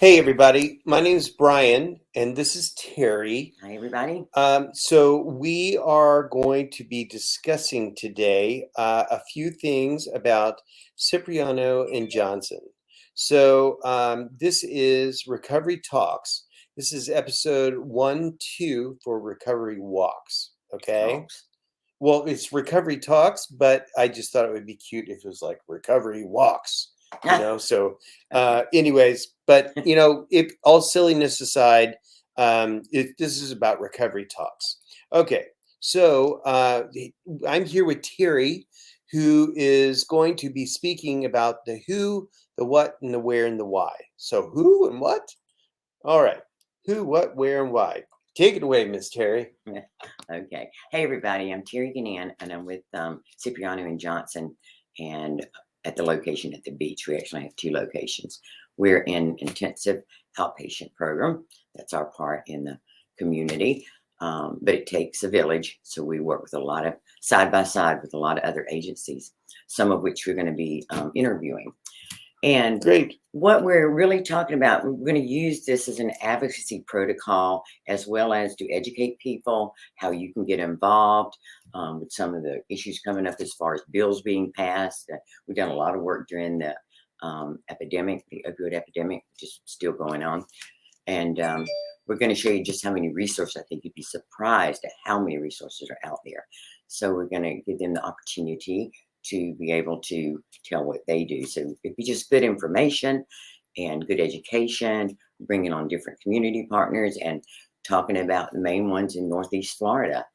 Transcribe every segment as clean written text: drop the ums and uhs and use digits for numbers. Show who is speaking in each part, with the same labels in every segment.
Speaker 1: Hey, everybody. My name is Brian, and this is Terry.
Speaker 2: Hi, everybody.
Speaker 1: So, we are going to be discussing today a few things about Cipriano and Johnson. So, this is Recovery Talks. This is episode 1, 2 for Recovery Walks. Okay.
Speaker 2: Talks.
Speaker 1: Well, it's Recovery Talks, but I just thought it would be cute if it was like Recovery Walks. So anyways, but if all silliness aside, this is about Recovery Talks. Okay, so I'm here with Terri, who is going to be speaking about the who, the what, and the where, and the why. So who and what? All right, who, what, where, and why. Take it away, Miss Terri.
Speaker 2: Okay. Hey, everybody. I'm Terri Gnann, and I'm with Cipriano and Johnson, and at the location at the beach. We actually have 2 locations. We're in intensive outpatient program. That's our part in the community, but it takes a village. So we work with a lot of side by side with a lot of other agencies, some of which we're going to be interviewing. And
Speaker 1: Great.
Speaker 2: What we're really talking about, we're going to use this as an advocacy protocol, as well as to educate people how you can get involved with some of the issues coming up as far as bills being passed. We've done a lot of work during the epidemic, the opioid epidemic, which is still going on. And we're going to show you just how many resources. I think you'd be surprised at how many resources are out there. So we're going to give them the opportunity to be able to tell what they do. So it'd be just good information and good education, bringing on different community partners and talking about the main ones in Northeast Florida.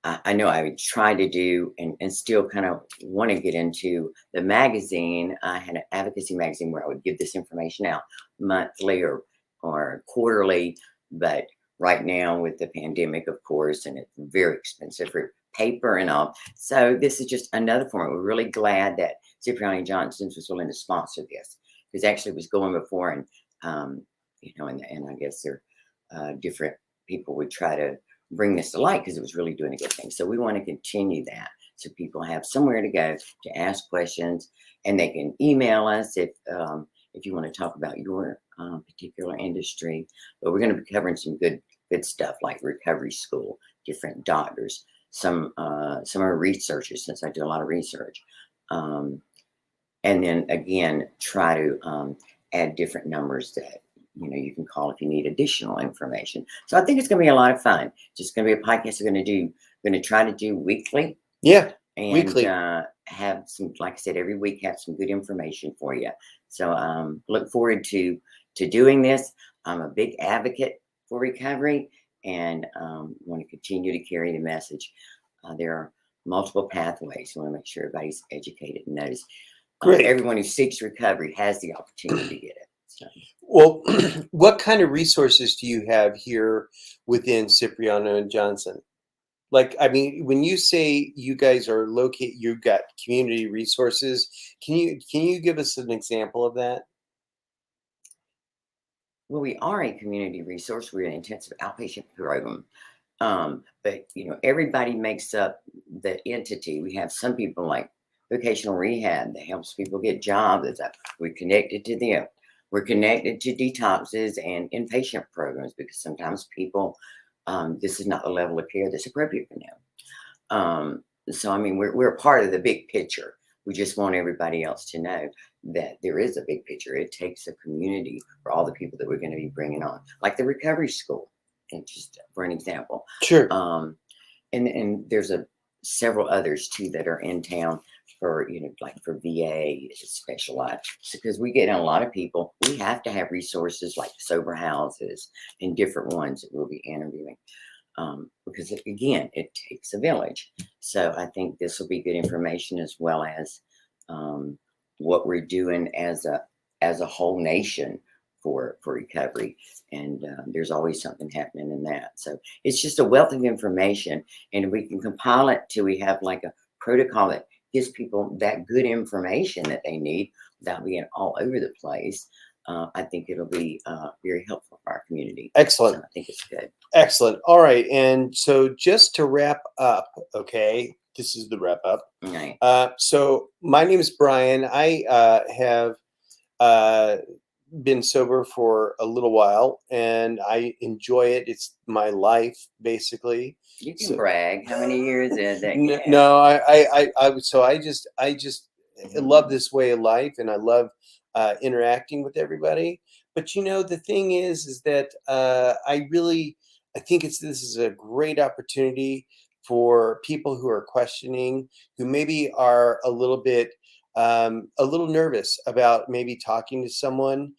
Speaker 2: I know I would try to do and still kind of want to get into the magazine. I had an advocacy magazine where I would give this information out monthly or quarterly, but right now with the pandemic, of course, and it's very expensive for paper and all. So this is just another form. We're really glad that Cipriano Johnson was willing to sponsor this, because actually it was going before, and and I guess there different people would try to bring this to light because it was really doing a good thing. So we want to continue that, so people have somewhere to go to ask questions, and they can email us if you want to talk about your particular industry. But we're going to be covering some good stuff like recovery school, different doctors. Some are researchers, since I do a lot of research, and then again try to add different numbers that you can call if you need additional information. So I think it's going to be a lot of fun. Just going to be a podcast we're going to try to do weekly.
Speaker 1: Yeah,
Speaker 2: and
Speaker 1: weekly.
Speaker 2: Have some, like I said, every week have some good information for you. So look forward to doing this. I'm a big advocate for recovery, and want to continue to carry the message. There are multiple pathways. We want to make sure everybody's educated and knows. Everyone who seeks recovery has the opportunity to get it. So.
Speaker 1: Well, what kind of resources do you have here within Cipriano and Johnson? Like, I mean, when you say you guys are located, you've got community resources. Can you give us an example of that?
Speaker 2: Well, we are a community resource. We're an intensive outpatient program. But everybody makes up the entity. We have some people like vocational rehab that helps people get jobs. We're connected to them. We're connected to detoxes and inpatient programs, because sometimes people, this is not the level of care that's appropriate for them. So I mean, we're a part of the big picture. We just want everybody else to know that there is a big picture. It takes a community for all the people that we're going to be bringing on, like the recovery school, and just for an example.
Speaker 1: Sure.
Speaker 2: And there's several others too that are in town for like for VA specialized, because we get in a lot of people. We have to have resources like sober houses and different ones that we'll be interviewing. Because again, it takes a village. So I think this will be good information, as well as what we're doing as a whole nation for recovery. And there's always something happening in that. So it's just a wealth of information, and we can compile it till we have like a protocol that gives people that good information that they need without being all over the place. I think it'll be very helpful for our community.
Speaker 1: Excellent.
Speaker 2: So I think it's good.
Speaker 1: Excellent. All right. And so just to wrap up, okay, this is the wrap up.
Speaker 2: Right.
Speaker 1: So my name is Brian. I have been sober for a little while, and I enjoy it. It's my life, basically.
Speaker 2: You can
Speaker 1: So
Speaker 2: brag. How many years is that? Yeah.
Speaker 1: no, so I just love this way of life, and I love interacting with everybody. But the thing is that I think this is a great opportunity for people who are questioning, who maybe are a little nervous about maybe talking to someone.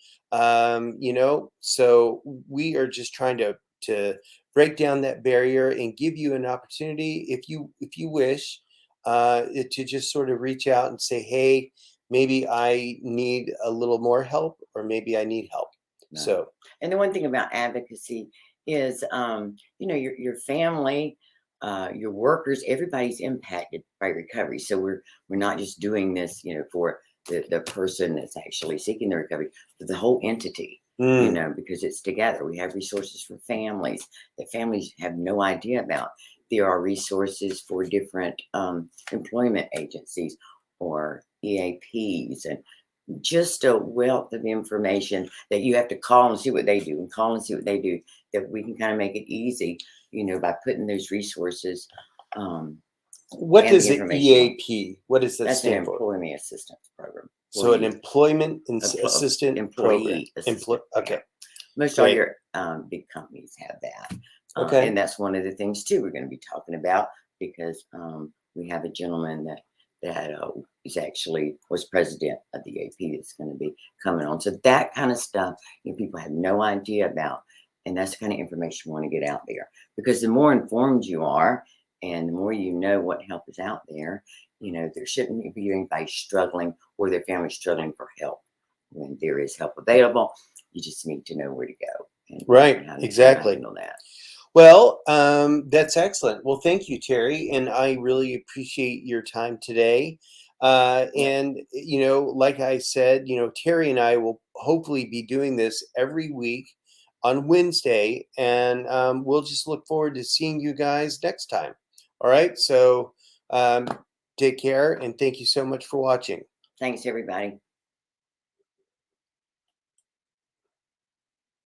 Speaker 1: So we are just trying to break down that barrier and give you an opportunity, if you wish, to just sort of reach out and say, hey, maybe I need a little more help, or maybe I need help.
Speaker 2: No.
Speaker 1: So
Speaker 2: And the one thing about advocacy is, your family, your workers, everybody's impacted by recovery. So we're not just doing this, for the person that's actually seeking the recovery, but the whole entity. Because it's together. We have resources for families that families have no idea about. There are resources for different employment agencies or EAPs, and just a wealth of information that you have to call and see what they do, and call and see what they do, that we can kind of make it easy, by putting those resources.
Speaker 1: what
Speaker 2: And
Speaker 1: does
Speaker 2: the
Speaker 1: the
Speaker 2: information on-
Speaker 1: EAP, what does that
Speaker 2: That's an
Speaker 1: stand for?
Speaker 2: employment assistance program.
Speaker 1: So an
Speaker 2: Employee-
Speaker 1: employment
Speaker 2: emplo-
Speaker 1: assistant
Speaker 2: employee
Speaker 1: program.
Speaker 2: assistant,
Speaker 1: Okay.
Speaker 2: yeah. Most all
Speaker 1: Great.
Speaker 2: your big companies have that.
Speaker 1: Okay.
Speaker 2: And that's one of the things too we're going to be talking about, because we have a gentleman that is actually was president of the AP that's going to be coming on. So that kind of stuff, people have no idea about, and that's the kind of information we want to get out there. Because the more informed you are, and the more you know what help is out there, there shouldn't be anybody struggling or their family struggling for help. When there is help available, you just need to know where to go. And
Speaker 1: Right,
Speaker 2: how to
Speaker 1: exactly.
Speaker 2: handle that.
Speaker 1: Well, that's excellent. Well, thank you, Terri, and I really appreciate your time today. And like I said, Terri and I will hopefully be doing this every week on Wednesday, and we'll just look forward to seeing you guys next time. All right, so take care, and thank you so much for watching.
Speaker 2: Thanks, everybody.